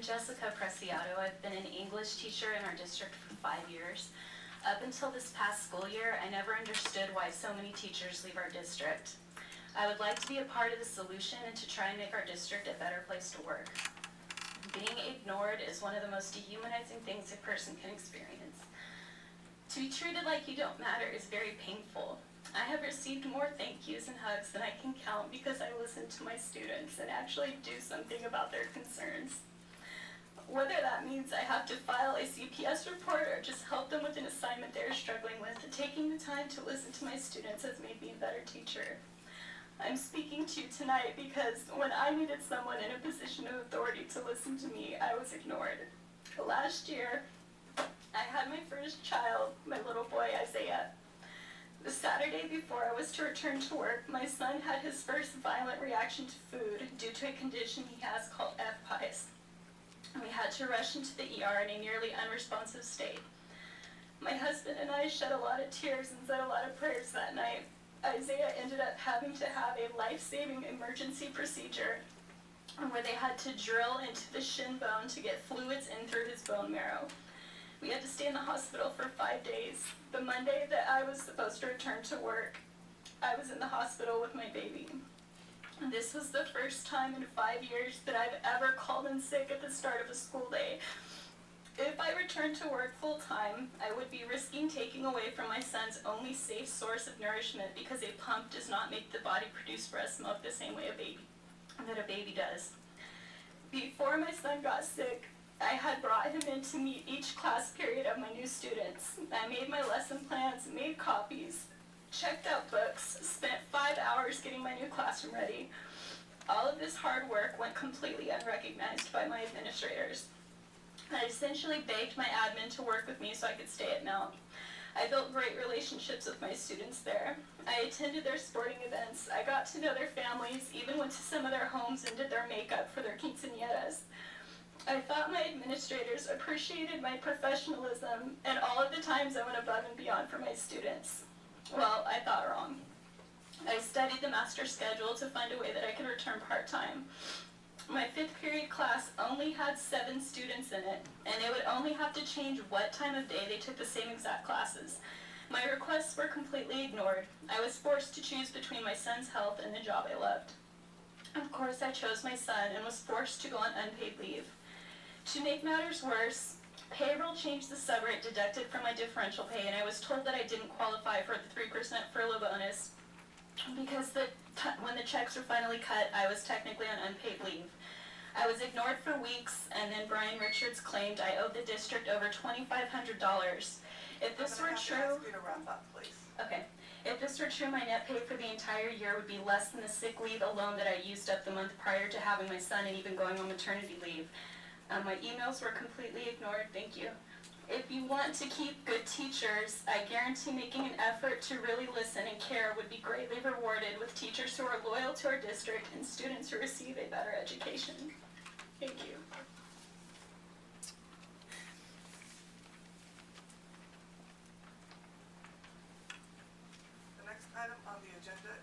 I'm Jessica Preciado. I've been an English teacher in our district for 5 years. Up until this past school year, I never understood why so many teachers leave our district. I would like to be a part of the solution and to try and make our district a better place to work. Being ignored is one of the most dehumanizing things a person can experience. To be treated like you don't matter is very painful. I have received more thank yous and hugs than I can count because I listen to my students and actually do something about their concerns. Whether that means I have to file a CPS report or just help them with an assignment they're struggling with, taking the time to listen to my students has made me a better teacher. I'm speaking to you tonight because when I needed someone in a position of authority to listen to me, I was ignored. Last year, I had my first child, my little boy Isaiah. The Saturday before I was to return to work, my son had his first violent reaction to food due to a condition he has called FPIES. We had to rush into the ER in a nearly unresponsive state. My husband and I shed a lot of tears and said a lot of prayers that night. Isaiah ended up having to have a life-saving emergency procedure where they had to drill into the shin bone to get fluids in through his bone marrow. We had to stay in the hospital for 5 days. The Monday that I was supposed to return to work, I was in the hospital with my baby. This was the first time in 5 years that I've ever called in sick at the start of a school day. If I returned to work full-time, I would be risking taking away from my son's only safe source of nourishment because a pump does not make the body produce breast milk the same way a baby does. Before my son got sick, I had brought him in to meet each class period of my new students. I made my lesson plans, made copies, checked out books, spent 5 hours getting my new classroom ready. All of this hard work went completely unrecognized by my administrators. I essentially begged my admin to work with me so I could stay at Mount. I built great relationships with my students there. I attended their sporting events. I got to know their families, even went to some of their homes and did their makeup for their quinceañeras. I thought my administrators appreciated my professionalism and all of the times I went above and beyond for my students. Well, I thought wrong. I studied the master schedule to find a way that I could return part-time. My 5th period class only had 7 students in it, and they would only have to change what time of day they took the same exact classes. My requests were completely ignored. I was forced to choose between my son's health and the job I loved. Of course, I chose my son and was forced to go on unpaid leave. To make matters worse, payroll changed the subrate deducted from my differential pay, and I was told that I didn't qualify for the 3% furlough bonus because when the checks were finally cut, I was technically on unpaid leave. I was ignored for weeks, and then Bryan Richards claimed I owed the district over $2,500. If this were true, ask you to wrap up, please. Okay. If this were true, my net pay for the entire year would be less than the sick leave alone that I used up the month prior to having my son and even going on maternity leave. My emails were completely ignored. Thank you. If you want to keep good teachers, I guarantee making an effort to really listen and care would be greatly rewarded with teachers who are loyal to our district and students who receive a better education. Thank you. The next item on the agenda